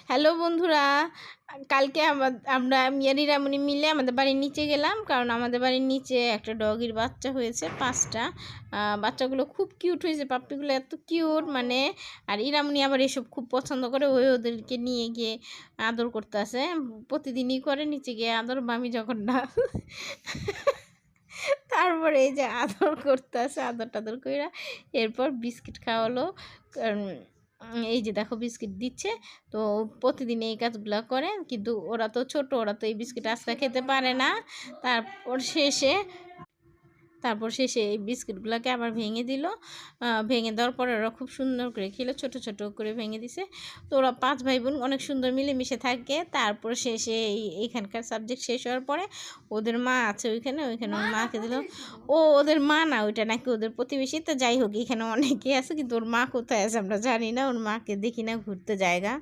Hello বন্ধুরা, কালকে আমরা মিয়ারিরামণি মিলে আমাদের বাড়ির নিচে গেলাম, কারণ আমাদের বাড়ির নিচে একটা ডগির বাচ্চা হয়েছে 5টা। বাচ্চাগুলো খুব কিউট হয়েছে, পাপ্পিগুলো এত কিউট মানে। আর ইরামণি আবার এসব খুব পছন্দ করে, ওদেরকে নিয়ে গিয়ে আদর করতে আসে, প্রতিদিনই করে নিচে গিয়ে আদর, মামি যখন না তারপরে এই যে আদর করতে আসে, আদর টাদর কইরা এরপর বিস্কিট খাওয়ালো। এই যে দেখো বিস্কিট দিচ্ছে। তো প্রতিদিন এই কাজগুলো করে, কিন্তু ওরা তো ছোট, ওরা তো এই বিস্কিট আজকে খেতে পারে না। তারপর শেষে এই বিস্কিটগুলোকে আবার ভেঙে দিল। ভেঙে দেওয়ার পরে ওরা খুব সুন্দর করে খেলো, ছোট ছোট করে ভেঙে দিছে। তো ওরা 5 ভাই বোন অনেক সুন্দর মিলেমিশে থাকে। তারপর শেষে এইখানকার সাবজেক্ট শেষ হওয়ার পরে ওদের মা আছে ওইখানে ওর মাকে দিল। ওদের মা না, ওইটা নাকি ওদের প্রতিবেশী। তো যাই হোক, এখানে অনেকেই আছে, কিন্তু ওর মা কোথায় আছে আমরা জানি না, ওর মাকে দেখি না ঘুরতে জায়গা।